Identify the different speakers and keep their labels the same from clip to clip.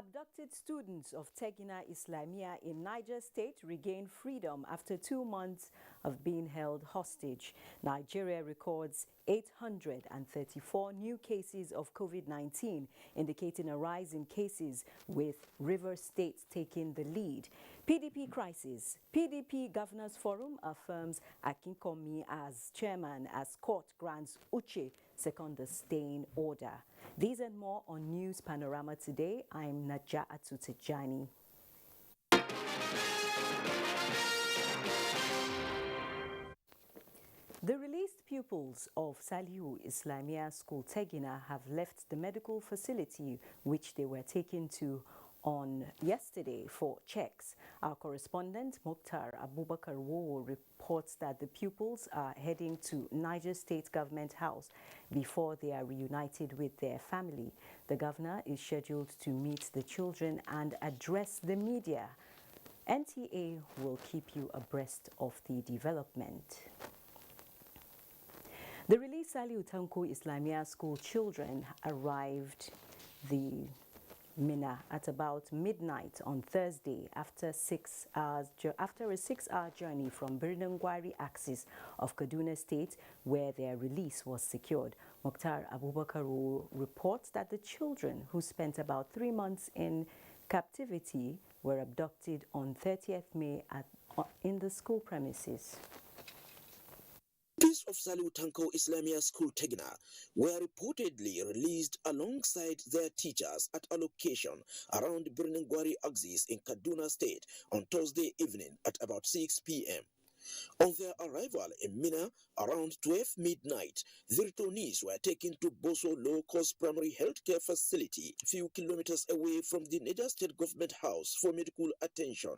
Speaker 1: Abducted students of Tegina Islamia in Niger State regain freedom after 2 months of being held hostage. Nigeria records 834 new cases of COVID-19, indicating a rise in cases, with River State taking the lead. PDP crisis. PDP Governors Forum affirms Akinkunmi as chairman as court grants Uche second the staying order. These and more on News Panorama today. I'm Naja Atutejani. The released pupils of Salihu Islamia School Tegina have left the medical facility which they were taken to on yesterday for checks. Our correspondent Mukhtar Abubakar Wowo reports that the pupils are heading to Niger State Government House before they are reunited with their family. The governor is scheduled to meet the children and address the media. NTA will keep you abreast of the development. The released Salihu Tanko Islamia School children arrived the Mina at about midnight on Thursday after a 6-hour journey from Birnin-Gwari axis of Kaduna State, where their release was secured. Mukhtar Abubakar reports that the children, who spent about 3 months in captivity, were abducted on 30th May in the school premises.
Speaker 2: Pupils of Salihu Tanko Islamia School Tegina were reportedly released alongside their teachers at a location around Birnin-Gwari axis in Kaduna State on Thursday evening at about 6 p.m. On their arrival in Mina around 12 midnight, the returnees were taken to Boso Low-Cost Primary Healthcare Facility, a few kilometers away from the Niger State Government House, for medical attention.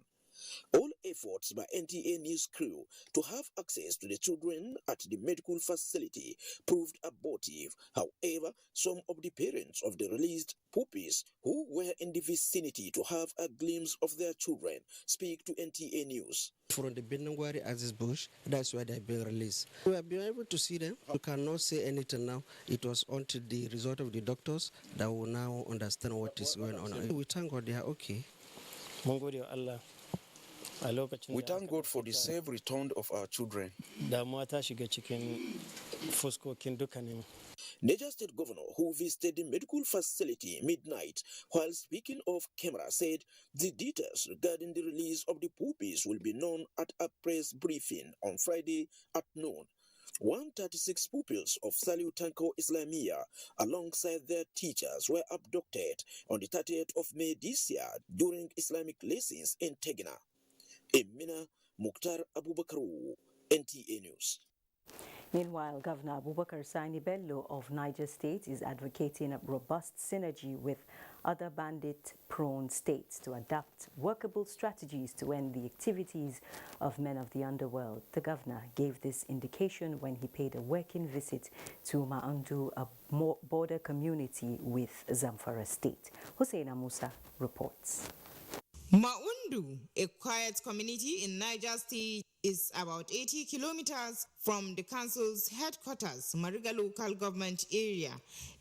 Speaker 2: All efforts by NTA news crew to have access to the children at the medical facility proved abortive. However, some of the parents of the released puppies who were in the vicinity to have a glimpse of their children speak to NTA News.
Speaker 3: From the Birnin-Gwari Axis bush, that's where they've been released. We have been able to see them. We cannot say anything now. It was until the result of the doctors that will now understand what is going on. We thank God they are okay.
Speaker 4: We thank God for the safe return of our children.
Speaker 2: Niger State Governor, who visited the medical facility midnight while speaking off camera, said the details regarding the release of the puppies will be known at a press briefing on Friday at noon. 136 pupils of Salihu Tanko Islamia, alongside their teachers, were abducted on the 30th of May this year during Islamic lessons in Tegina. In Mina, Mukhtar Abubakar, NTA News.
Speaker 1: Meanwhile, Governor Abubakar Sani Bello of Niger State is advocating a robust synergy with other bandit-prone states to adapt workable strategies to end the activities of men of the underworld. The governor gave this indication when he paid a working visit to Maandu, a border community with Zamfara State. Husseina Musa reports.
Speaker 5: Maundu, a quiet community in Niger State, is about 80 kilometers from the council's headquarters, Mariga local government area.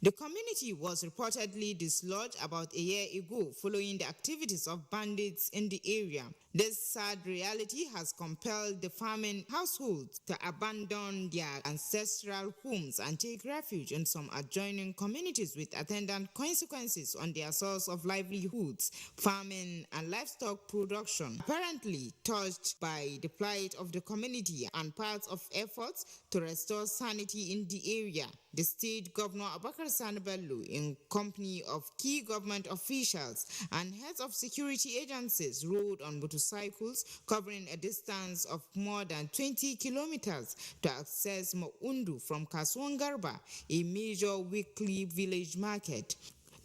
Speaker 5: The community was reportedly dislodged about a year ago following the activities of bandits in the area. This sad reality has compelled the farming households to abandon their ancestral homes and take refuge in some adjoining communities, with attendant consequences on their source of livelihoods, farming and livestock production. Apparently touched by the plight of the community and part of efforts to restore sanity in the area, the state governor Abubakar Sani Bello, in company of key government officials and heads of security agencies, rode on motorcycles covering a distance of more than 20 kilometers to access Maundu from Kasuan Garba, a major weekly village market.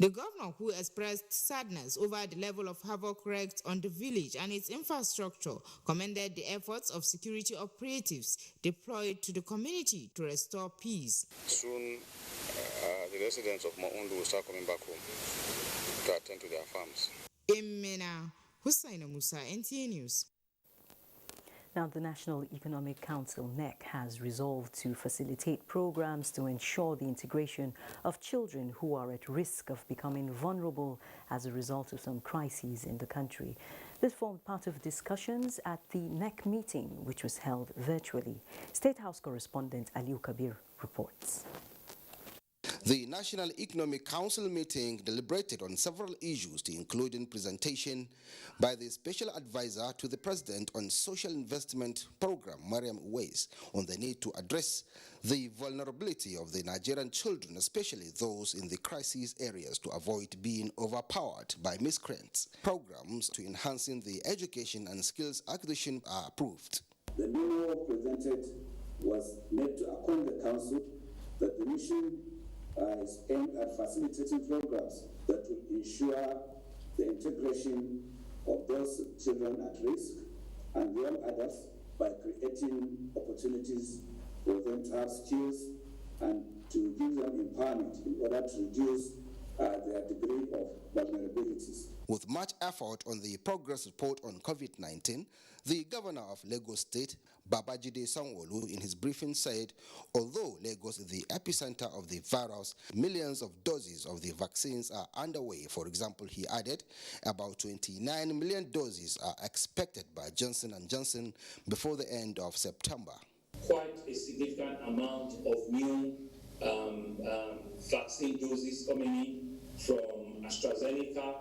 Speaker 5: The governor, who expressed sadness over the level of havoc wreaked on the village and its infrastructure, commended the efforts of security operatives deployed to the community to restore peace.
Speaker 4: Soon, the residents of Maundu will start coming back home to attend to their farms.
Speaker 5: In Mina, Husseina Musa, NTA News.
Speaker 1: Now, the National Economic Council, NEC, has resolved to facilitate programs to ensure the integration of children who are at risk of becoming vulnerable as a result of some crises in the country. This formed part of discussions at the NEC meeting, which was held virtually. State House correspondent Aliu Kabir reports.
Speaker 6: The National Economic Council meeting deliberated on several issues, including presentation by the Special Advisor to the President on Social Investment Program, Mariam Uwais, on the need to address the vulnerability of the Nigerian children, especially those in the crisis areas, to avoid being overpowered by miscreants. Programs to enhancing the education and skills acquisition are approved.
Speaker 7: The memo presented was made to acquaint the Council that the mission is aimed at facilitating programs that will ensure the integration of those children at risk and young adults by creating opportunities for them to have skills and to give them empowerment in order to reduce their degree of vulnerabilities.
Speaker 6: With much effort on the progress report on COVID-19, the Governor of Lagos State, Babajide Sanwo-Olu, in his briefing said, although Lagos is the epicenter of the virus, millions of doses of the vaccines are underway. For example, he added, about 29 million doses are expected by Johnson & Johnson before the end of September.
Speaker 8: Quite a significant amount of new vaccine doses coming in from AstraZeneca,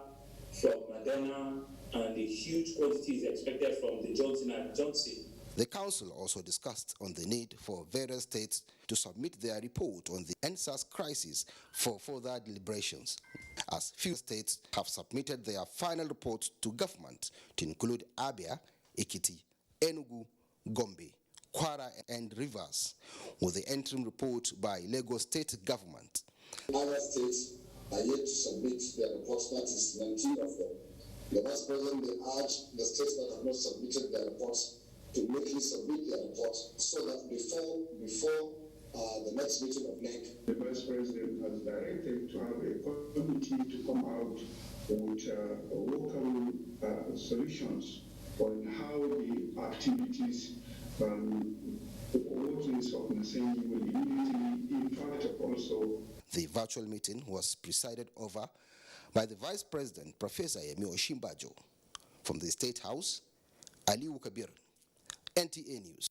Speaker 8: from Moderna, and a huge quantity is expected from the Johnson & Johnson.
Speaker 6: The Council also discussed on the need for various states to submit their report on the NSAS crisis for further deliberations, as few states have submitted their final reports to government, to include Abia, Ekiti, Enugu, Gombe, Kwara and Rivers, with the interim report by Lagos State government.
Speaker 9: Other states are yet to submit their reports, that is 19 of them. The Vice President may urge the states that have not submitted their reports to immediately submit their reports so that before the next meeting of NEC,
Speaker 10: the Vice President has directed to have a committee to come out with local solutions on how the activities what this organization will immediately impact also.
Speaker 6: The virtual meeting was presided over by the Vice President, Professor Yemi Oshimbajo. From the State House, Aliu Kabir, NTA News.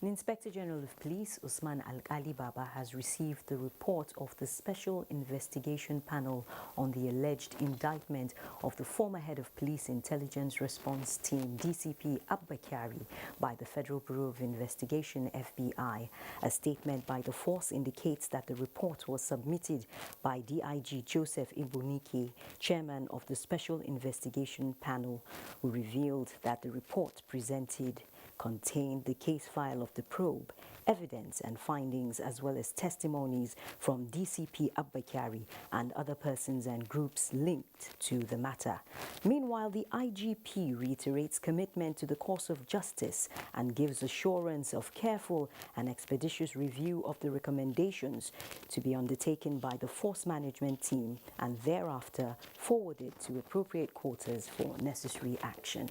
Speaker 1: The Inspector General of Police, Usman Al-Ali Baba, has received the report of the Special Investigation Panel on the alleged indictment of the former head of Police Intelligence Response Team, DCP Abba Kyari, by the Federal Bureau of Investigation, FBI. A statement by the force indicates that the report was submitted by DIG Joseph Ibonike, chairman of the Special Investigation Panel, who revealed that the report presented contained the case file of the probe, evidence and findings, as well as testimonies from DCP Abba Kyari and other persons and groups linked to the matter. Meanwhile, the IGP reiterates commitment to the course of justice and gives assurance of careful and expeditious review of the recommendations to be undertaken by the force management team and thereafter forwarded to appropriate quarters for necessary action.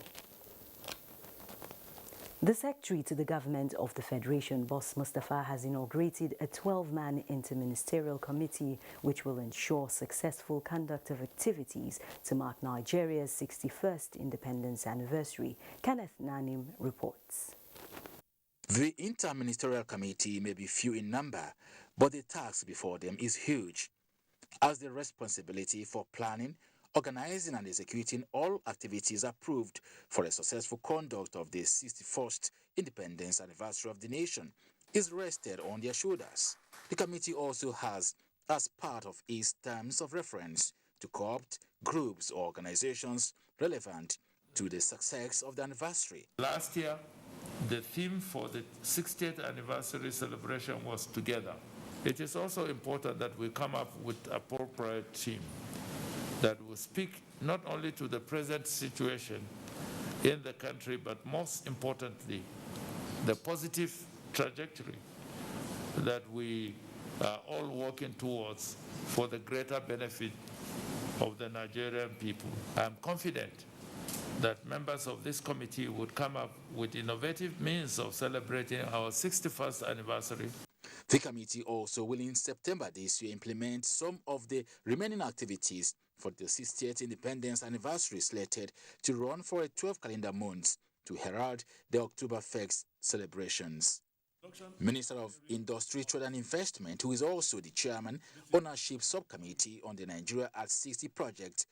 Speaker 1: The Secretary to the Government of the Federation, Boss Mustafa, has inaugurated a 12-man interministerial committee which will ensure successful conduct of activities to mark Nigeria's 61st independence anniversary. Kenneth Nanim reports.
Speaker 11: The Interministerial Committee may be few in number, but the task before them is huge, as the responsibility for planning, organizing and executing all activities approved for a successful conduct of the 61st independence anniversary of the nation is rested on their shoulders. The committee also has, as part of its terms of reference, to co-opt groups or organizations relevant to the success of the anniversary.
Speaker 10: Last year, the theme for the 60th anniversary celebration was together. It is also important that we come up with an appropriate theme that will speak not only to the present situation in the country, but most importantly, the positive trajectory that we are all working towards for the greater benefit of the Nigerian people. I'm confident that members of this committee would come up with innovative means of celebrating our 61st anniversary.
Speaker 11: The committee also will in September this year implement some of the remaining activities for the 60th independence anniversary slated to run for a 12 calendar months to herald the Oktoberfest celebrations. Minister of Industry, Trade and Investment, who is also the chairman, Ownership Subcommittee on the Nigeria at 60 project,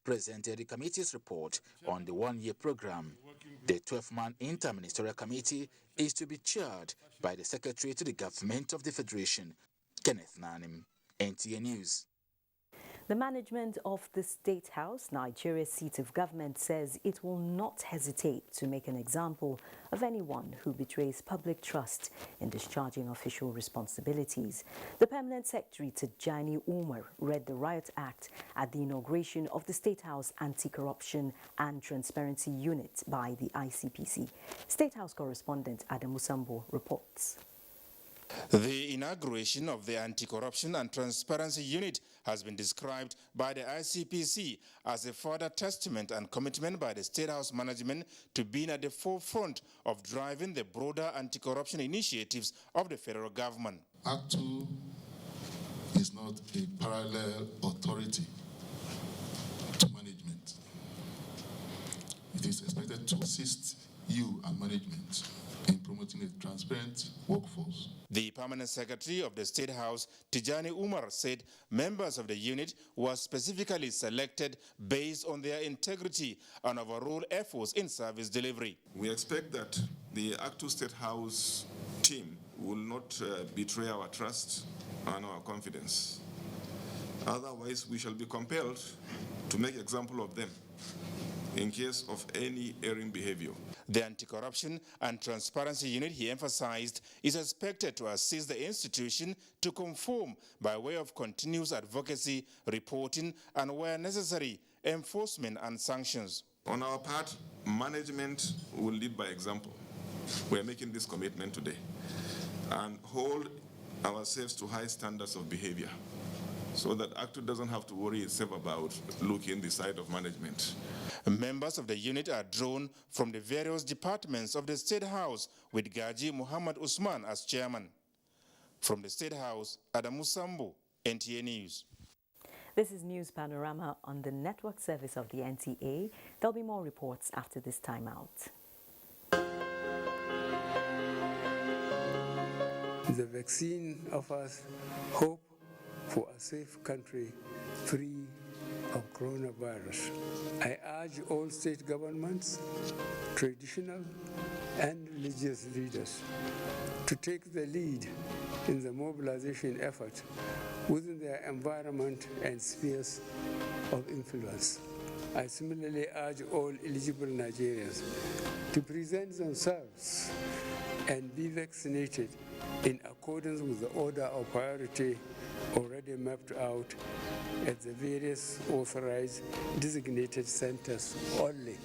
Speaker 11: presented the committee's report on the one-year program. The 12-man interministerial committee is to be chaired by the Secretary to the Government of the Federation, Kenneth Nanim, NTA News.
Speaker 1: The management of the State House, Nigeria's seat of government, says it will not hesitate to make an example of anyone who betrays public trust in discharging official responsibilities. The Permanent Secretary Tijani Umar read the Riot Act at the inauguration of the State House Anti-Corruption and Transparency Unit by the ICPC. State House correspondent Adam Musambo reports.
Speaker 12: The inauguration of the Anti-Corruption and Transparency Unit has been described by the ICPC as a further testament and commitment by the State House management to being at the forefront of driving the broader anti-corruption initiatives of the federal government.
Speaker 13: Act 2 is not a parallel authority to management. It is expected to assist you and management in promoting a transparent workforce.
Speaker 12: The Permanent Secretary of the State House, Tijani Umar, said members of the unit were specifically selected based on their integrity and overall efforts in service delivery.
Speaker 14: We expect that the Act 2 State House team will not betray our trust and our confidence. Otherwise, we shall be compelled to make example of them in case of any erring behavior.
Speaker 12: The Anti-Corruption and Transparency Unit, he emphasized, is expected to assist the institution to conform by way of continuous advocacy, reporting, and where necessary, enforcement and sanctions.
Speaker 14: On our part, management will lead by example. We are making this commitment today and hold ourselves to high standards of behavior so that ACTU doesn't have to worry itself about looking the side of management.
Speaker 12: Members of the unit are drawn from the various departments of the State House, with Gaji Muhammad Usman as chairman. From the State House, Adam Musambo, NTA News.
Speaker 1: This is News Panorama on the network service of the NTA. There'll be more reports after this timeout.
Speaker 15: The vaccine offers hope for a safe country free of coronavirus. I urge all state governments, traditional and religious leaders to take the lead in the mobilization effort within their environment and spheres of influence. I similarly urge all eligible Nigerians to present themselves and be vaccinated in accordance with the order of priority already mapped out at the various authorized designated centers only.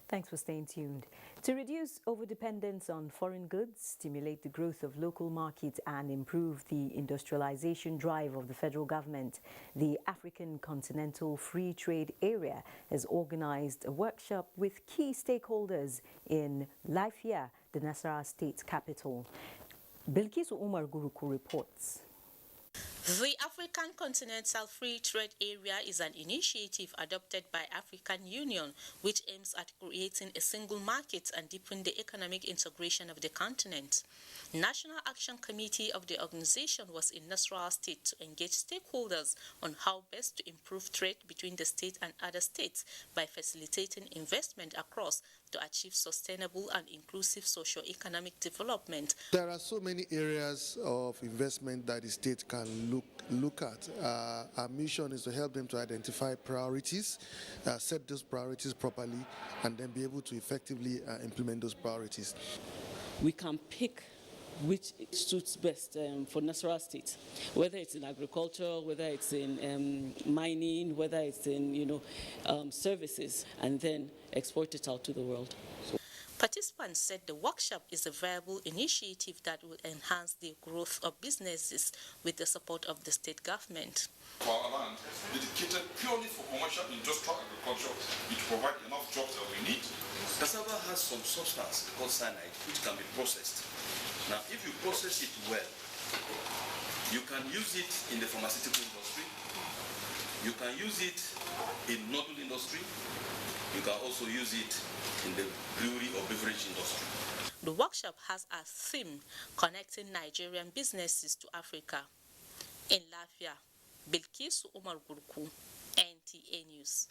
Speaker 1: Thanks for staying tuned. To reduce overdependence on foreign goods, stimulate the growth of local markets and improve the industrialization drive of the federal government, the African Continental Free Trade Area has organized a workshop with key stakeholders in Lafia, the Nasarawa state capital. Bilkisu Umar Guruku reports.
Speaker 16: The African Continental Free Trade Area is an initiative adopted by African Union which aims at creating a single market and deepening the economic integration of the continent. National Action Committee of the organization was in Nasarawa State to engage stakeholders on how best to improve trade between the state and other states by facilitating investment across to achieve sustainable and inclusive socio-economic development.
Speaker 17: There are so many areas of investment that the state can look at. Our mission is to help them to identify priorities, set those priorities properly, and then be able to effectively implement those priorities.
Speaker 18: We can pick which suits best for Nasarawa State, whether it's in agriculture, whether it's in mining, whether it's in services, and then export it out to the world.
Speaker 16: Participants said the workshop is a viable initiative that will enhance the growth of businesses with the support of the state government.
Speaker 19: For our land, dedicated purely for commercial industrial agriculture, which provide enough jobs that we need. Cassava has some substance called cyanide, which can be processed. Now, if you process it well, you can use it in the pharmaceutical industry, you can use it in noodle industry, you can also use it in the brewery or beverage industry.
Speaker 16: The workshop has a theme connecting Nigerian businesses to Africa. In Lafia, Bilkisu Umar Gurku, NTA News.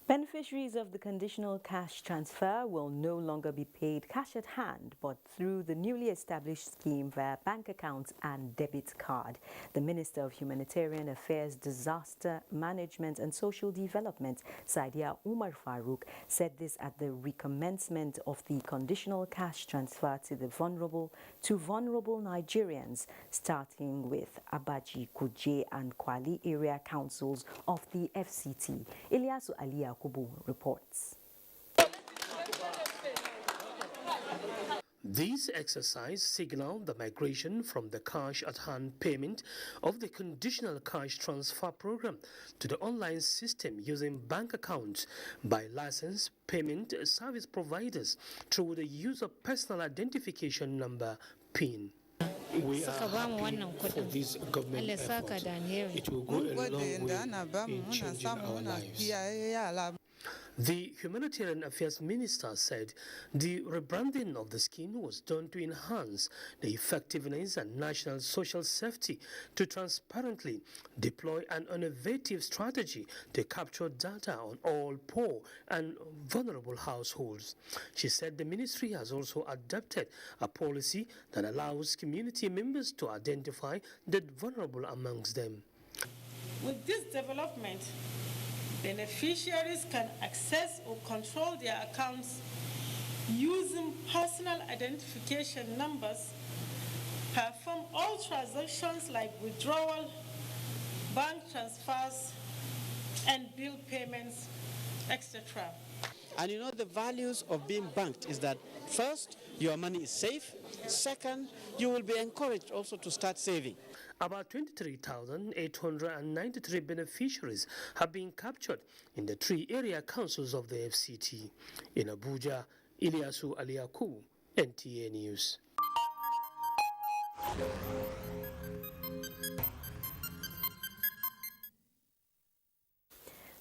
Speaker 1: Beneficiaries of the conditional cash transfer will no longer be paid cash at hand, but through the newly established scheme via bank accounts and debit card. The Minister of Humanitarian Affairs, Disaster Management and Social Development, Saidia Umar Farouk, said this at the recommencement of the conditional cash transfer to vulnerable Nigerians, starting with Abaji, Kuje and Kwali area councils of the FCT. Ilyasu Aliya Kubu reports.
Speaker 20: This exercise signaled the migration from the cash at hand payment of the conditional cash transfer program to the online system using bank accounts by licensed payment service providers through the use of personal identification number PIN. We are happy for this government effort. It will go a long way in changing our lives. The Humanitarian Affairs Minister said the rebranding of the scheme was done to enhance the effectiveness and national social safety, to transparently deploy an innovative strategy to capture data on all poor and vulnerable households. She said the ministry has also adopted a policy that allows community members to identify the vulnerable amongst them.
Speaker 21: With this development, beneficiaries can access or control their accounts using personal identification numbers, perform all transactions like withdrawal, bank transfers, and bill payments, etc.
Speaker 22: And you know, the values of being banked is that first, your money is safe. Second, you will be encouraged also to start saving.
Speaker 20: About 23,893 beneficiaries have been captured in the 3 area councils of the FCT. In Abuja, Ilyasu Aliyaku, NTA News.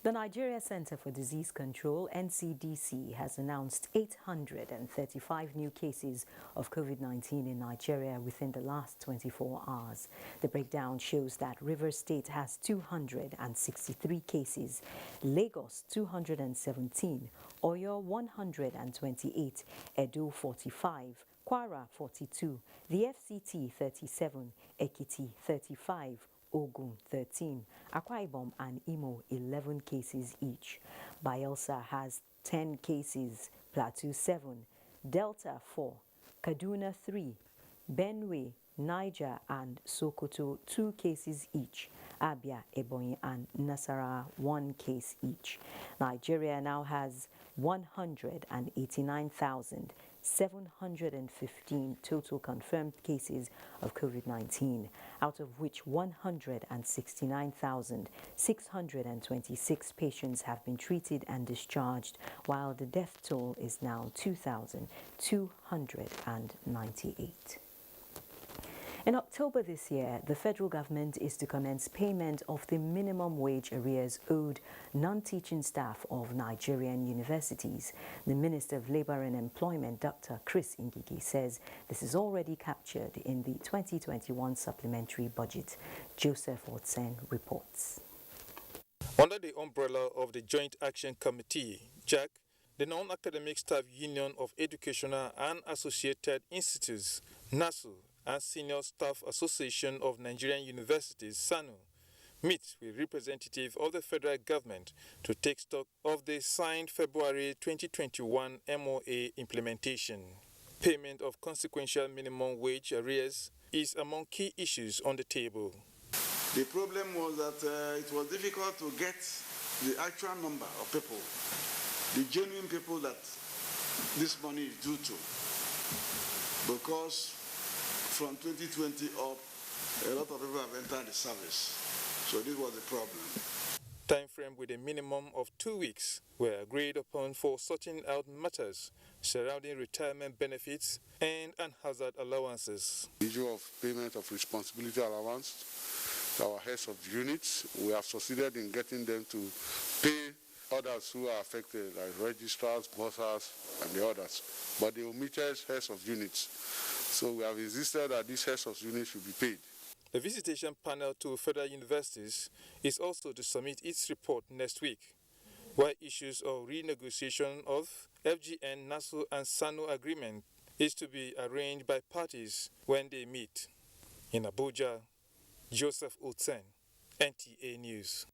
Speaker 1: The Nigeria Center for Disease Control, NCDC, has announced 835 new cases of COVID-19 in Nigeria within the last 24 hours. The breakdown shows that Rivers State has 263 cases, Lagos 217, Oyo 128, Edo 45, Kwara 42, the FCT 37, Ekiti 35, Ogun 13, Akwa Ibom and Imo 11 cases each. Bayelsa has 10 cases, Plateau 7, Delta 4, Kaduna 3, Benue, Niger and Sokoto 2 cases each. Abia, Ebonyi and Nasarawa 1 case each. Nigeria now has 189,715 total confirmed cases of COVID-19, out of which 169,626 patients have been treated and discharged, while the death toll is now 2,298. In October this year, the federal government is to commence payment of the minimum wage arrears owed non-teaching staff of Nigerian universities. The Minister of Labour and Employment, Dr. Chris Ngigi, says this is already captured in the 2021 supplementary budget. Joseph Watson reports.
Speaker 23: Under the umbrella of the Joint Action Committee, JAC, the Non-Academic Staff Union of Educational and Associated Institutes, NASU, and Senior Staff Association of Nigerian Universities, SANU, meet with representatives of the federal government to take stock of the signed February 2021 MOA implementation. Payment of consequential minimum wage arrears is among key issues on the table.
Speaker 2: The problem was that it was difficult to get the actual number of people, the genuine people that this money is due to, because from 2020 up, a lot of people have entered the service. So this was the problem.
Speaker 23: Time frame with a minimum of 2 weeks were agreed upon for sorting out matters surrounding retirement benefits and hazard allowances.
Speaker 13: The issue of payment of responsibility allowance, our heads of units, we have succeeded in getting them to pay others who are affected, like registrars, bursars, and the others. But they omitted heads of units. So we have insisted that these heads of units should be paid.
Speaker 23: The visitation panel to federal universities is also to submit its report next week, while issues of renegotiation of FGN, NASU and SANU agreement is to be arranged by parties when they meet. In Abuja, Joseph Utsen, NTA News.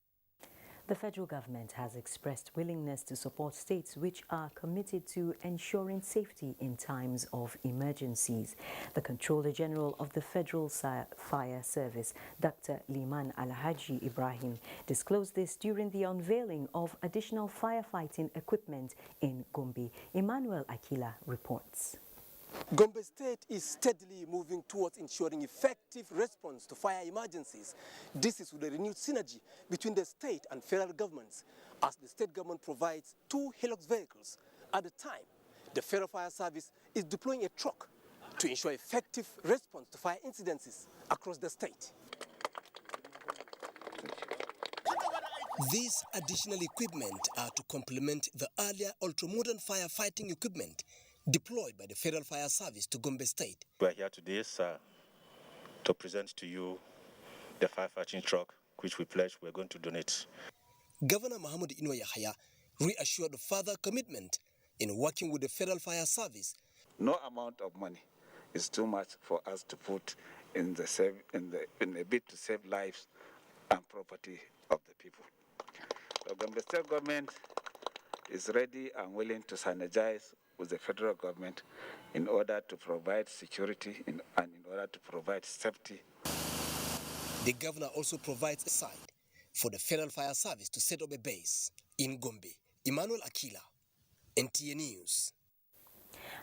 Speaker 1: The federal government has expressed willingness to support states which are committed to ensuring safety in times of emergencies. The Controller General of the Federal Fire Service, Dr. Liman Alhaji Ibrahim, disclosed this during the unveiling of additional firefighting equipment in Gombe. Emmanuel Akila reports.
Speaker 3: Gombe State is steadily moving towards ensuring effective response to fire emergencies. This is with a renewed synergy between the state and federal governments, as the state government provides 2 Hilux vehicles. At the time, the Federal Fire Service is deploying a truck to ensure effective response to fire incidences across the state. These additional equipment are to complement the earlier ultra-modern firefighting equipment deployed by the Federal Fire Service to Gombe State.
Speaker 4: We are here today, sir, to present to you the firefighting truck, which we pledged we're going to donate.
Speaker 3: Governor Mahmoud Inouye Yahya reassured the further commitment in working with the Federal Fire Service.
Speaker 24: No amount of money is too much for us to put in a bid to save lives and property of the people. The Gombe State government is ready and willing to synergize with the federal government in order to provide security and in order to provide safety.
Speaker 3: The governor also provides a site for the Federal Fire Service to set up a base in Gombe. Emmanuel Akila, NTA News.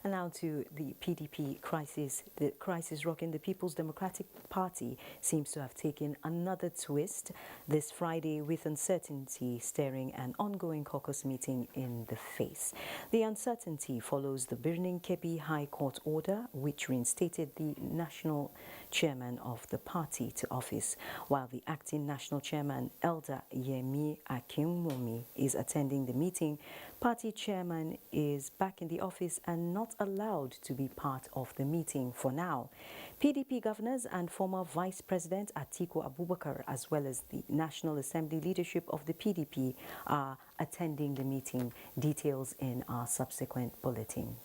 Speaker 1: And now to the PDP crisis. The crisis rocking the People's Democratic Party seems to have taken another twist this Friday, with uncertainty staring an ongoing caucus meeting in the face. The uncertainty follows the Birnin Kebbi High Court order, which reinstated the national chairman of the party to office, while the acting national chairman, Elder Yemi Akinwumi, is attending the meeting. Party chairman is back in the office and not allowed to be part of the meeting for now. PDP governors and former Vice President Atiku Abubakar, as well as the National Assembly leadership of the PDP, are attending the meeting. Details in our subsequent bulletin.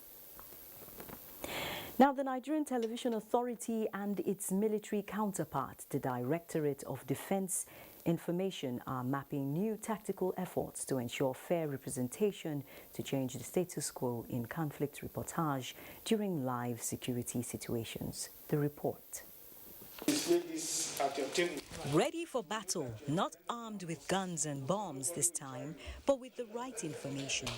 Speaker 1: Now, the Nigerian Television Authority and its military counterpart, the Directorate of Defense Information, are mapping new tactical efforts to ensure fair representation to change the status quo in conflict reportage during live security situations. The report.
Speaker 25: Ready for battle, not armed with guns and bombs this time, but with the right information.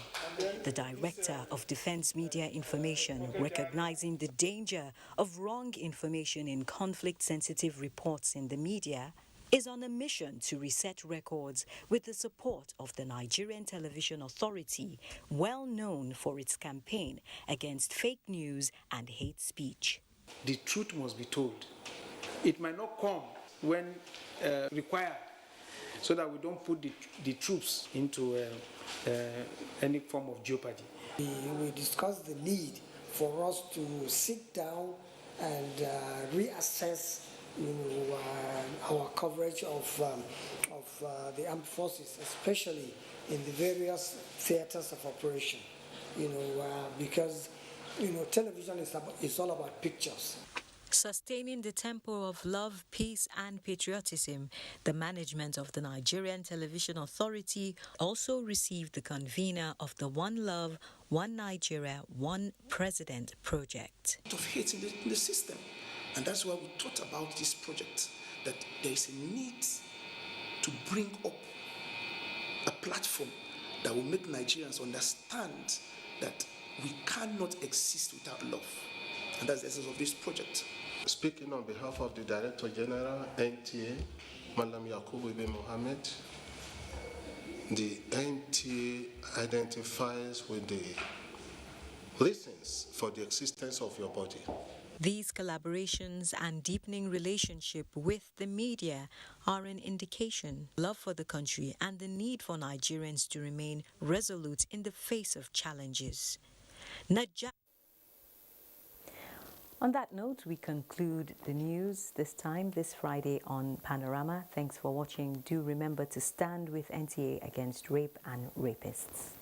Speaker 25: The Director of Defense Media Information, recognizing the danger of wrong information in conflict-sensitive reports in the media, is on a mission to reset records with the support of the Nigerian Television Authority, well known for its campaign against fake news and hate speech.
Speaker 26: The truth must be told. It might not come when required, so that we don't put the troops into any form of jeopardy.
Speaker 27: We discussed the need for us to sit down and reassess our coverage of the armed forces, especially in the various theaters of operation. Because television is all about pictures.
Speaker 25: Sustaining the tempo of love, peace and patriotism, the management of the Nigerian Television Authority also received the convener of the One Love, One Nigeria, One President project.
Speaker 5: Of hate in the system. And that's why we thought about this project, that there is a need to bring up a platform that will make Nigerians understand that we cannot exist without love. And that's the essence of this project.
Speaker 6: Speaking on behalf of the Director General, NTA, Malam Yakubu Ibn Mohammed, the NTA identifies with the reasons for the existence of your body.
Speaker 25: These collaborations and deepening relationship with the media are an indication of love for the country and the need for Nigerians to remain resolute in the face of challenges. On that note, we conclude the news this Friday on Panorama. Thanks for watching. Do remember to stand with NTA against rape and rapists.